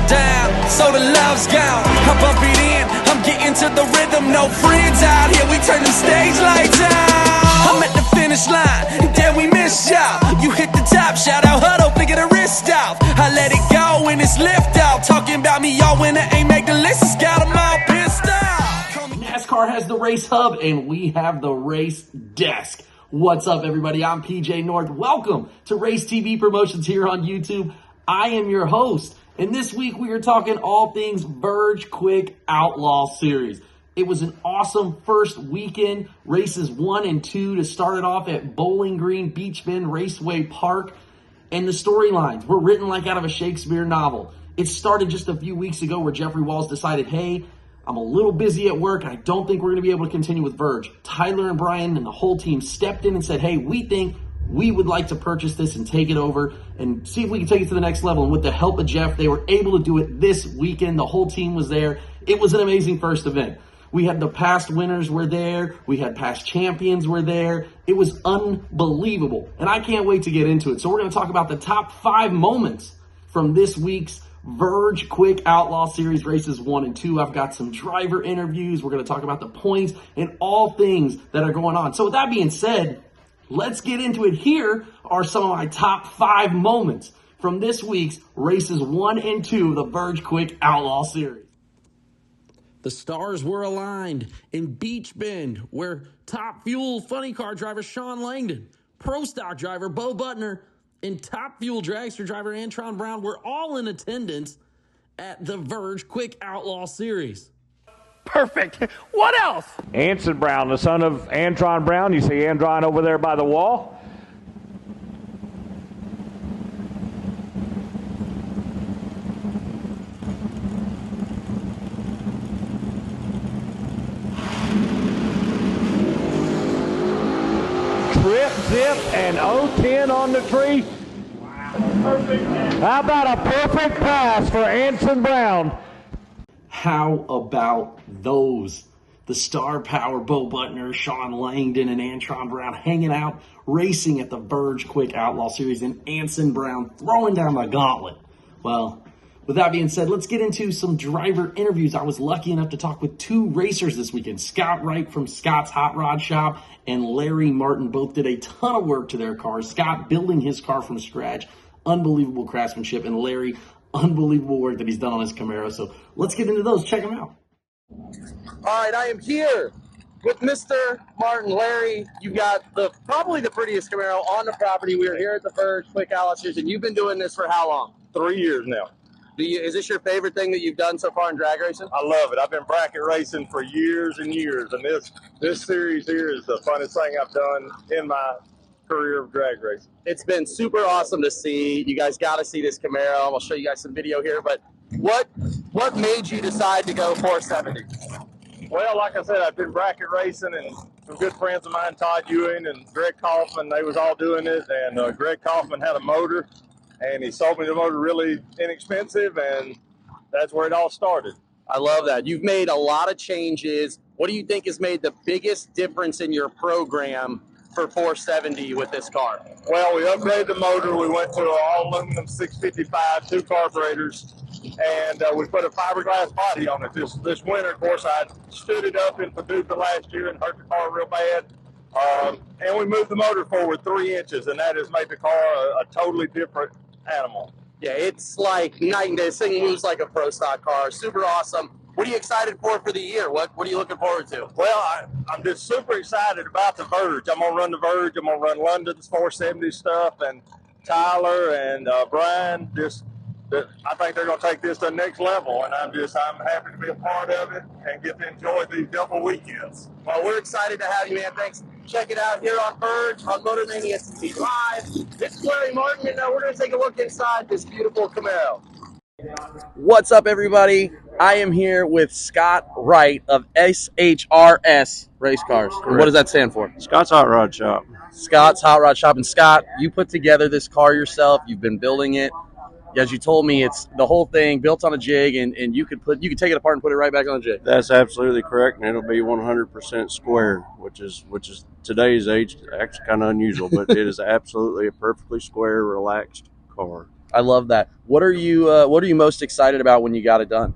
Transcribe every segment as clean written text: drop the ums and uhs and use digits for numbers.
down, so the love's gone. I bump it in, I'm getting to the rhythm. No friends out here, we turn the stage lights out. I'm at the finish line, and then we miss y'all. You hit the top, shout out huddle, figure the wrist off. I let it go when it's lift off. Talking about me, y'all winner ain't make the list. It's got them all pissed off. NASCAR has the race hub, and we have the race desk. What's up, everybody? I'm PJ North. Welcome to Race TV Promotions here on YouTube. I am your host, and this week we are talking all things Verge Quick Outlaw Series. It was an awesome first weekend, races 1 and 2 to start it off at Bowling Green Beech Bend Raceway Park, and the storylines were written like out of a Shakespeare novel. It started just a few weeks ago where Jeffrey Walls decided, hey, I'm a little busy at work. I don't think we're going to be able to continue with Verge. Tyler and Brian and the whole team stepped in and said, hey, we think we would like to purchase this and take it over and see if we can take it to the next level. And with the help of Jeff, they were able to do it this weekend. The whole team was there. It was an amazing first event. We had the past winners were there. We had past champions were there. It was unbelievable. And I can't wait to get into it. So we're going to talk about the top 5 moments from this week's Verge Quick Outlaw Series races 1 and 2. I've got some driver interviews. We're going to talk about the points and all things that are going on. So with that being said, let's get into it. Here are some of my top 5 moments from this week's races 1 and 2 of the Verge Quick Outlaw Series. The stars were aligned in Beech Bend, where Top Fuel funny car driver Sean Langdon, Pro Stock driver Bo Butner, and Top Fuel dragster driver Antron Brown were all in attendance at the Verge Quick Outlaw Series. Perfect. What else? Anson Brown, the son of Antron Brown. You see Antron over there by the wall. Trip, zip, and 0-10 on the tree. How about a perfect pass for Anson Brown? How about those? The star power Bo Butner, Sean Langdon, and Antron Brown hanging out, racing at the Verge Quick Outlaw Series, and Anson Brown throwing down the gauntlet. Well, with that being said, let's get into some driver interviews. I was lucky enough to talk with 2 racers this weekend. Scott Wright from Scott's Hot Rod Shop and Larry Martin both did a ton of work to their cars. Scott building his car from scratch, unbelievable craftsmanship, and Larry, unbelievable work that he's done on his Camaro. So let's get into those. Check them out. All right, I am here with Mr. Martin. Larry, you've got probably the prettiest Camaro on the property. We are here at the Verge Quick Outlaw Series, and you've been doing this for how long? 3 years now. Is this your favorite thing that you've done so far in drag racing? I love it. I've been bracket racing for years and years, and this series here is the funnest thing I've done in my career of drag racing. It's been super awesome to see. You guys got to see this Camaro. I'll show you guys some video here, but what made you decide to go 470? Well, like I said, I've been bracket racing, and some good friends of mine, Todd Ewing and Greg Kaufman, they was all doing it, and Greg Kaufman had a motor, and he sold me the motor really inexpensive, and that's where it all started. I love that. You've made a lot of changes. What do you think has made the biggest difference in your program for 470 with this car? Well, we upgraded the motor. We went to an all-aluminum 655, 2 carburetors, and we put a fiberglass body on it. This winter, of course, I stood it up in Paducah last year and hurt the car real bad. And we moved the motor forward 3 inches, and that has made the car a totally different animal. Yeah, it's like night and day. This thing moves like a pro stock car. Super awesome. What are you excited for the year? What are you looking forward to? Well, I'm just super excited about the Verge. I'm going to run the Verge. I'm going to run London's 470 stuff, and Tyler and Brian, I think they're going to take this to the next level, and I'm happy to be a part of it and get to enjoy these double weekends. Well, we're excited to have you, man. Thanks. Check it out here on Verge on Motor Mania TV Live. This is Larry Martin, and we're going to take a look inside this beautiful Camaro. What's up, everybody? I am here with Scott Wright of SHRS Race Cars. What does that stand for? Scott's Hot Rod Shop. Scott's Hot Rod Shop. And Scott, you put together this car yourself. You've been building it. As you told me, it's the whole thing built on a jig, and you could take it apart and put it right back on a jig. That's absolutely correct, and it'll be 100% square, which is today's age actually kind of unusual, but it is absolutely a perfectly square, relaxed car. I love that. What are you most excited about when you got it done?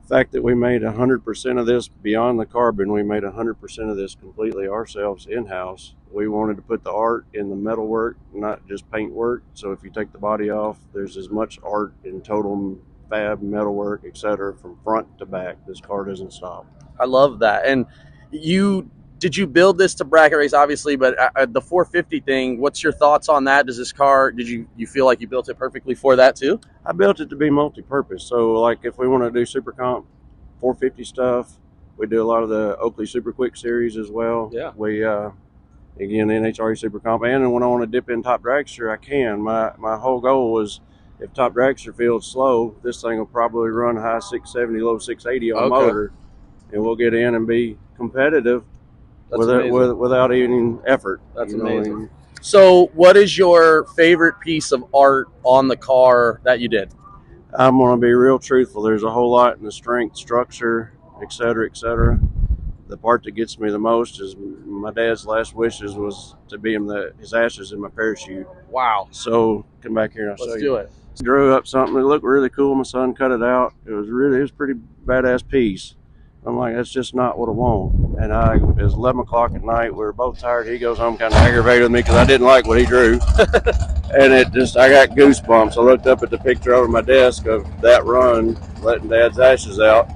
The fact that we made 100% of this beyond the carbon, we made 100% of this completely ourselves in-house. We wanted to put the art in the metal work, not just paint work. So if you take the body off, there's as much art in total fab, metal work, etc., from front to back. This car doesn't stop. I love that. And did you build this to bracket race, obviously, but the 450 thing, what's your thoughts on that? Does this car, did you feel like you built it perfectly for that too? I built it to be multi-purpose. So like if we want to do super comp 450 stuff, we do a lot of the Oakley Super Quick series as well. Yeah. We again, NHRA Super Comp, and when I want to dip in Top Dragster, I can. My whole goal was, if Top Dragster feels slow, this thing will probably run high 670, low 680 on motor, and we'll get in and be competitive without any effort. That's amazing. So what is your favorite piece of art on the car that you did? I'm going to be real truthful. There's a whole lot in the strength, structure, etc., etc. The part that gets me the most is my dad's last wishes was to be his ashes in my parachute. Wow. So come back here and I'll show you. Let's do it. Drew up something that looked really cool. My son cut it out. It was a pretty badass piece. I'm like, that's just not what I want. And it was 11 o'clock at night. We were both tired. He goes home kind of aggravated with me because I didn't like what he drew. And I got goosebumps. I looked up at the picture over my desk of that run, letting Dad's ashes out.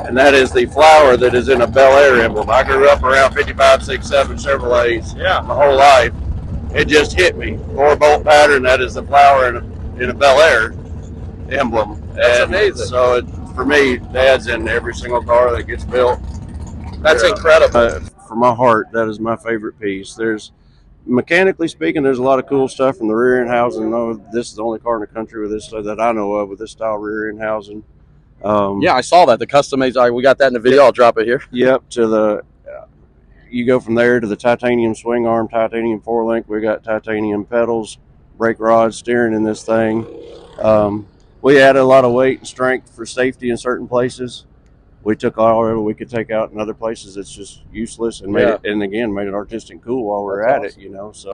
And that is the flower that is in a Bel Air emblem. I grew up around 55, 6, 7 Chevrolets my whole life. It just hit me. 4-bolt pattern, that is the flower in a Bel Air emblem. That's amazing. So for me, Dad's in every single car that gets built. That's incredible. For my heart, that is my favorite piece. Mechanically speaking, there's a lot of cool stuff from the rear end housing. This is the only car in the country with this that I know of with this style rear end housing. Yeah, I saw that. The custom made. We got that in the video. I'll drop it here. Yep. You go from there to the titanium swing arm, titanium 4-link. We got titanium pedals, brake rods, steering in this thing. We added a lot of weight and strength for safety in certain places. We took all of it we could take out in other places. It's just useless, and made it artistic cool while we're at it. So.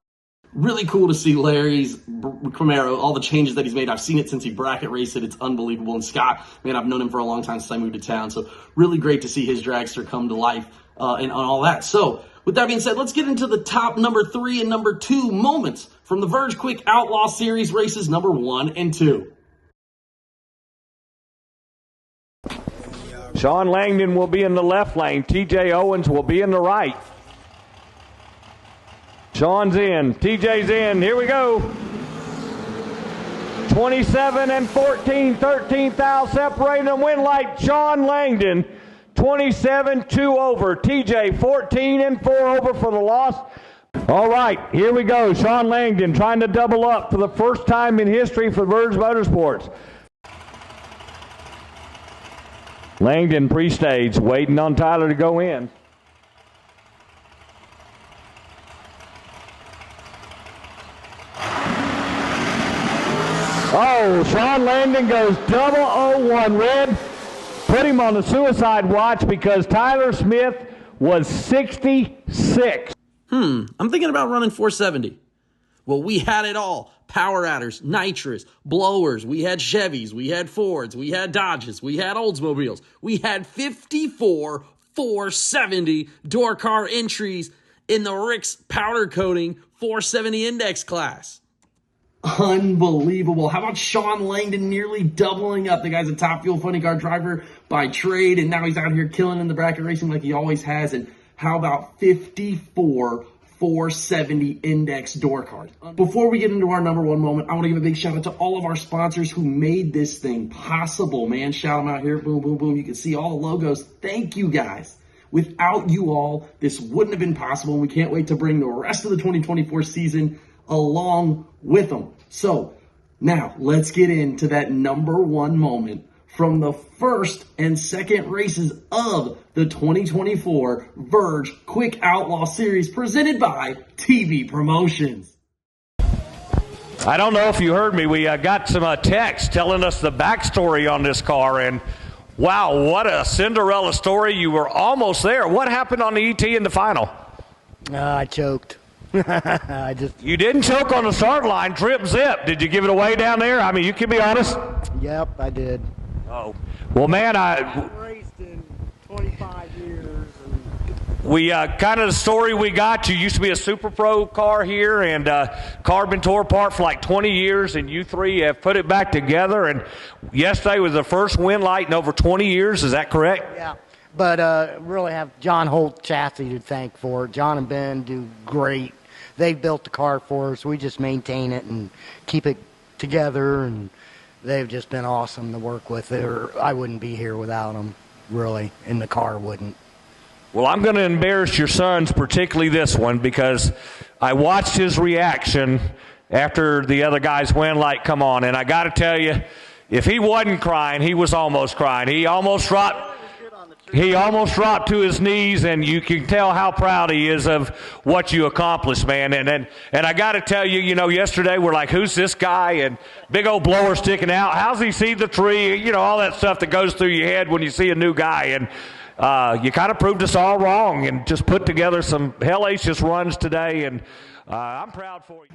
Really cool to see Larry's Camaro, all the changes that he's made. I've seen it since he bracket raced it. It's unbelievable. And Scott, man, I've known him for a long time since I moved to town. So really great to see his dragster come to life and all that. So with that being said, let's get into the top number 3 and number 2 moments from the Verge Quick Outlaw Series races number 1 and 2. Sean Langdon will be in the left lane. TJ Owens will be in the right. Sean's in. TJ's in. Here we go. 27 and 14, 13th out, separating them. Win light, Sean Langdon. 27-2 over. TJ 14 and 4 over for the loss. All right, here we go. Sean Langdon trying to double up for the first time in history for Verge Motorsports. Langdon pre-stage, waiting on Tyler to go in. Oh, Sean Langdon goes 001 red. Put him on the suicide watch because Tyler Smith was 66. I'm thinking about running 470. Well, we had it all. Power adders, nitrous, blowers. We had Chevys. We had Fords. We had Dodges. We had Oldsmobiles. We had 54 470 door car entries in the Rick's powder coating 470 index class. Unbelievable. How about Sean Langdon nearly doubling up? The guy's a top fuel funny car driver by trade, and now he's out here killing in the bracket racing like he always has. And how about 54 470 index door card? Before we get into our number 1 moment, I want to give a big shout out to all of our sponsors who made this thing possible, man. Shout them out here. Boom, boom, boom. You can see all the logos. Thank you, guys. Without you all, this wouldn't have been possible. We can't wait to bring the rest of the 2024 season along with them. So now let's get into that number 1 moment from the first and second races of the 2024 Verge Quick Outlaw Series presented by TV Promotions. I don't know if you heard me. We got some text telling us the backstory on this car, and wow, what a Cinderella story. You were almost there. What happened on the ET in the final? I choked. You didn't choke on the start line, trip zip. Did you give it away down there? I mean, you can be honest. Yep, I did. Oh, well, man, I've raced in 25 years. We kind of the story we got. You used to be a Super Pro car here, and car been tore apart for like 20 years, and you three have put it back together. And yesterday was the first win light in over 20 years. Is that correct? Yeah, but really have John Holt Chassis to thank for it. John and Ben do great. They built the car for us. We just maintain it and keep it together, and they've just been awesome to work with. I wouldn't be here without them, really, and the car wouldn't. Well, I'm going to embarrass your sons, particularly this one, because I watched his reaction after the other guy's win light come on, and I got to tell you, if he wasn't crying, he was almost crying. He almost dropped to his knees, and you can tell how proud he is of what you accomplished, man. And I got to tell you, yesterday we're like, who's this guy? And big old blower sticking out. How's he see the tree? All that stuff that goes through your head when you see a new guy. And you kind of proved us all wrong and just put together some hellacious runs today, and I'm proud for you.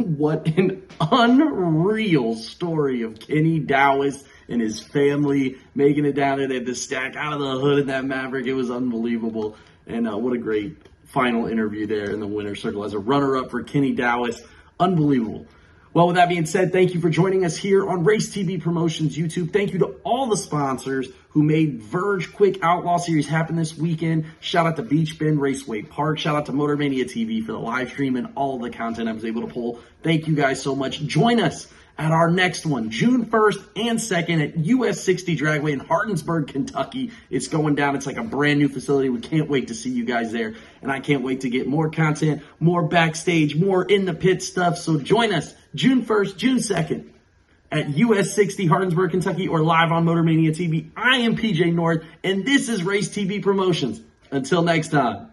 What an unreal story of Kenny Dowis and his family making it down there. They had the stack out of the hood in that Maverick. It was unbelievable. And what a great final interview there in the winner's circle as a runner-up for Kenny Dowis. Unbelievable. Well, with that being said, thank you for joining us here on Race TV Promotions YouTube. Thank you to all the sponsors who made Verge Quick Outlaw Series happen this weekend. Shout out to Beech Bend Raceway Park. Shout out to Motor Mania TV for the live stream and all the content I was able to pull. Thank you guys so much. Join us at our next one, June 1st and 2nd at US 60 Dragway in Hardinsburg, Kentucky. It's going down. It's like a brand new facility. We can't wait to see you guys there. And I can't wait to get more content, more backstage, more in the pit stuff. So join us June 1st, June 2nd at US 60 Hardinsburg, Kentucky, or live on Motor Mania TV. I am PJ North, and this is Race TV Promotions. Until next time.